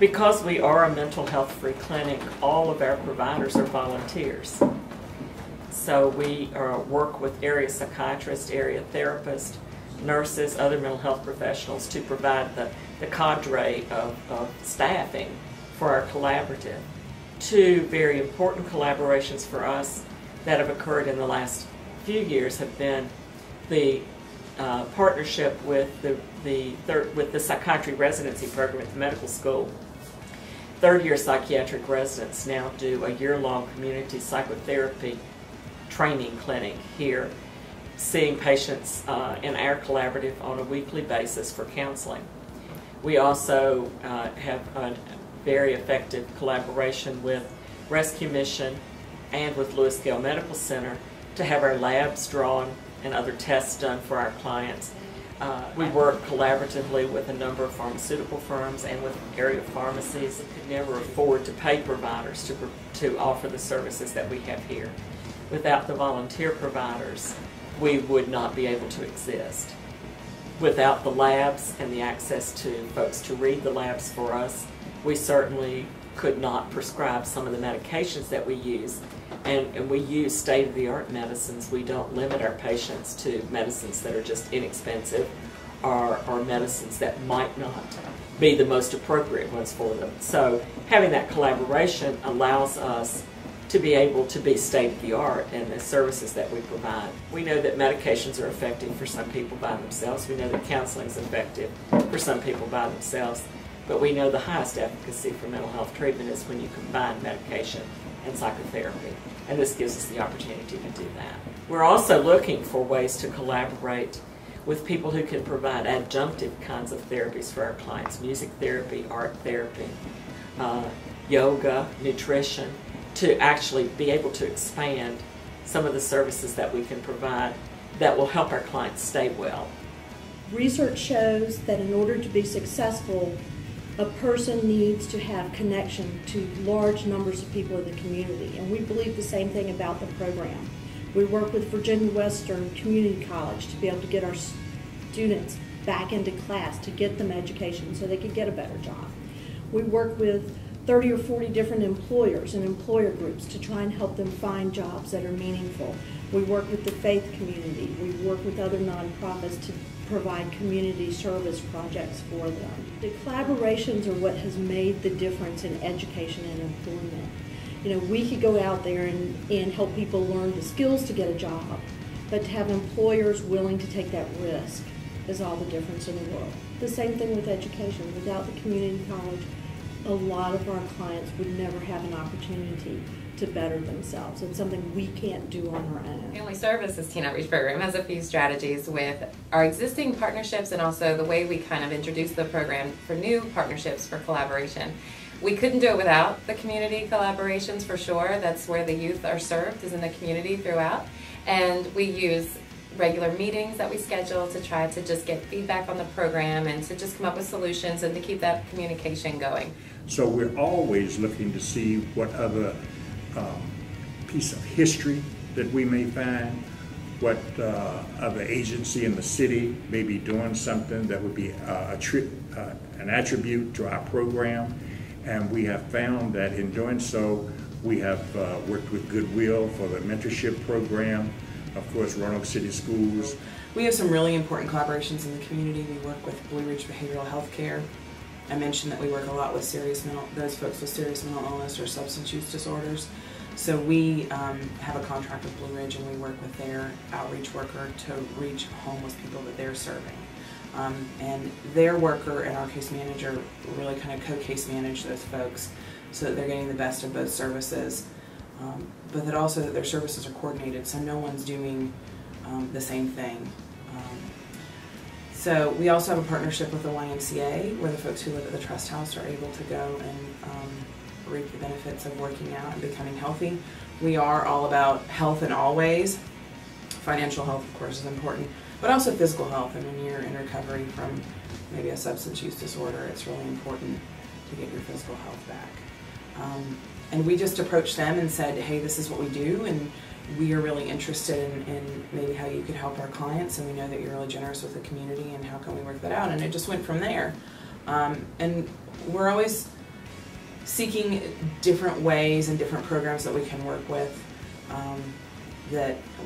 Because we are a mental health free clinic, all of our providers are volunteers. So we work with area psychiatrists, area therapists, nurses, other mental health professionals to provide the cadre of staffing for our collaborative. Two very important collaborations for us that have occurred in the last few years have been the partnership with the psychiatry residency program at the medical school. Third-year psychiatric residents now do a year-long community psychotherapy training clinic here, seeing patients in our collaborative on a weekly basis for counseling. We also have a very effective collaboration with Rescue Mission and with Lewis Gale Medical Center to have our labs drawn and other tests done for our clients. We work collaboratively with a number of pharmaceutical firms and with area pharmacies that could never afford to pay providers to offer the services that we have here. Without the volunteer providers, we would not be able to exist. Without the labs and the access to folks to read the labs for us, we certainly could not prescribe some of the medications that we use. And we use state-of-the-art medicines. We don't limit our patients to medicines that are just inexpensive or medicines that might not be the most appropriate ones for them. So having that collaboration allows us to be able to be state-of-the-art in the services that we provide. We know that medications are effective for some people by themselves. We know that counseling is effective for some people by themselves. But we know the highest efficacy for mental health treatment is when you combine medication and psychotherapy. And this gives us the opportunity to do that. We're also looking for ways to collaborate with people who can provide adjunctive kinds of therapies for our clients, music therapy, art therapy, yoga, nutrition, to actually be able to expand some of the services that we can provide that will help our clients stay well. Research shows that in order to be successful, a person needs to have connection to large numbers of people in the community, and we believe the same thing about the program. We work with Virginia Western Community College to be able to get our students back into class, to get them education so they could get a better job. We work with 30 or 40 different employers and employer groups to try and help them find jobs that are meaningful. We work with the faith community. We work with other nonprofits to provide community service projects for them. The collaborations are what has made the difference in education and employment. You know, we could go out there and help people learn the skills to get a job, but to have employers willing to take that risk is all the difference in the world. The same thing with education. Without the community college, a lot of our clients would never have an opportunity to better themselves. It's something we can't do on our own. Family Services Teen Outreach Program has a few strategies with our existing partnerships and also the way we kind of introduce the program for new partnerships for collaboration. We couldn't do it without the community collaborations for sure. That's where the youth are served, is in the community throughout. And we use regular meetings that we schedule to try to just get feedback on the program and to just come up with solutions and to keep that communication going. So we're always looking to see what other piece of history that we may find, what other agency in the city may be doing something that would be an attribute to our program. And we have found that in doing so, we have worked with Goodwill for the mentorship program, of course, Roanoke City Schools. We have some really important collaborations in the community. We work with Blue Ridge Behavioral Health Care. I mentioned that we work a lot with those folks with serious mental illness or substance use disorders. So we have a contract with Blue Ridge, and we work with their outreach worker to reach homeless people that they're serving. And their worker and our case manager really kind of co-case manage those folks so that they're getting the best of both services, but that also that their services are coordinated so no one's doing the same thing. So we also have a partnership with the YMCA where the folks who live at the Trust House are able to go and reap the benefits of working out and becoming healthy. We are all about health in all ways. Financial health, of course, is important, but also physical health. And when you're in recovery from maybe a substance use disorder, it's really important to get your physical health back. And we just approached them and said, hey, this is what we do, and we are really interested in maybe how you could help our clients, and we know that you're really generous with the community, and how can we work that out? And it just went from there. And we're always seeking different ways and different programs that we can work with,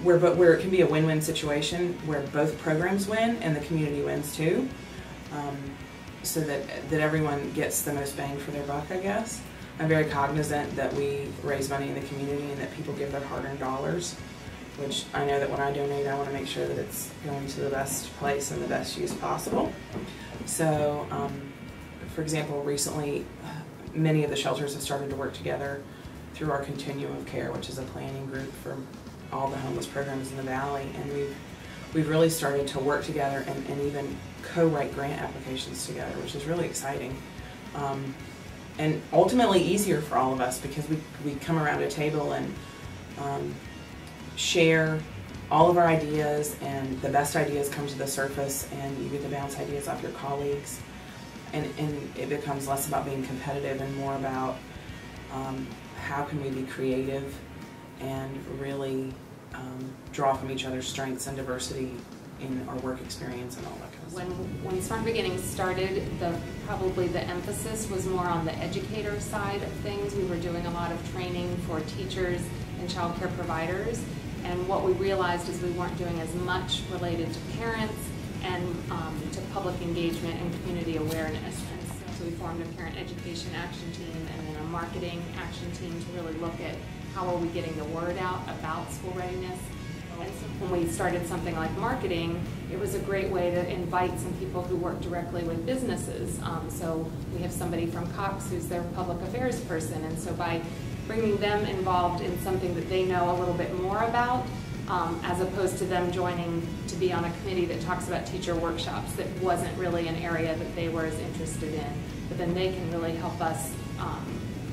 where it can be a win-win situation where both programs win and the community wins too, so that everyone gets the most bang for their buck, I guess. I'm very cognizant that we raise money in the community and that people give their hard-earned dollars, which I know that when I donate, I want to make sure that it's going to the best place and the best use possible. So, for example, recently, many of the shelters have started to work together through our Continuum of Care, which is a planning group for all the homeless programs in the Valley, and we've really started to work together and even co-write grant applications together, which is really exciting. And ultimately easier for all of us because we come around a table and share all of our ideas, and the best ideas come to the surface, and you get to bounce ideas off your colleagues, and it becomes less about being competitive and more about how can we be creative and really draw from each other's strengths and diversity in our work experience and all that kind of stuff. When Smart Beginnings started, probably the emphasis was more on the educator side of things. We were doing a lot of training for teachers and child care providers, and what we realized is we weren't doing as much related to parents and to public engagement and community awareness. And so we formed a parent education action team and then a marketing action team to really look at how are we getting the word out about school readiness. And so when we started something like marketing, it was a great way to invite some people who work directly with businesses. So we have somebody from Cox who's their public affairs person, and so by bringing them involved in something that they know a little bit more about, as opposed to them joining to be on a committee that talks about teacher workshops that wasn't really an area that they were as interested in, but then they can really help us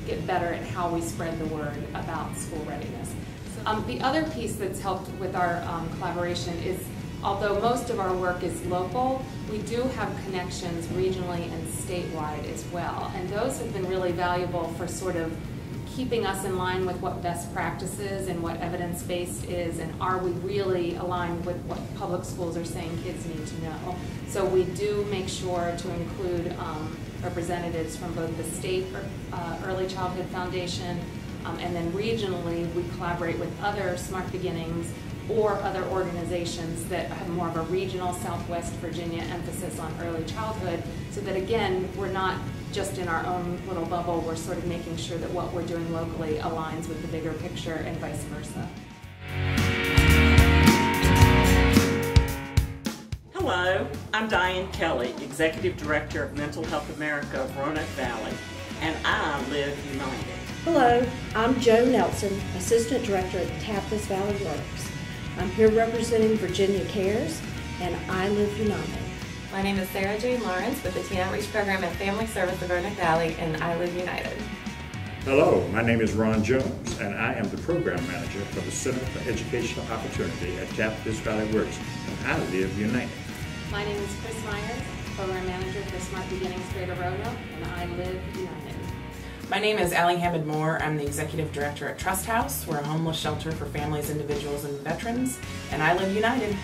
get better at how we spread the word about school readiness. The other piece that's helped with our collaboration is, although most of our work is local, we do have connections regionally and statewide as well, and those have been really valuable for sort of keeping us in line with what best practices and what evidence-based is, and are we really aligned with what public schools are saying kids need to know. So we do make sure to include representatives from both the state Early Childhood Foundation, and then regionally we collaborate with other Smart Beginnings or other organizations that have more of a regional Southwest Virginia emphasis on early childhood, so that again, we're not just in our own little bubble, we're sort of making sure that what we're doing locally aligns with the bigger picture and vice versa. Hello, I'm Diane Kelly, Executive Director of Mental Health America of Roanoke Valley, and I live United. Hello, I'm Joe Nelson, Assistant Director at Tappas Valley Works. I'm here representing Virginia Cares, and I Live United. My name is Sarah Jane Lawrence with the Teen Outreach Program at Family Service of Roanoke Valley, and I Live United. Hello, my name is Ron Jones, and I am the Program Manager for the Center for Educational Opportunity at Tappas Valley Works, and I Live United. My name is Chris Myers, Program Manager for Smart Beginnings Greater Roanoke, and I Live United. My name is Allie Hammond Moore. I'm the Executive Director at Trust House. We're a homeless shelter for families, individuals, and veterans, and I Live United.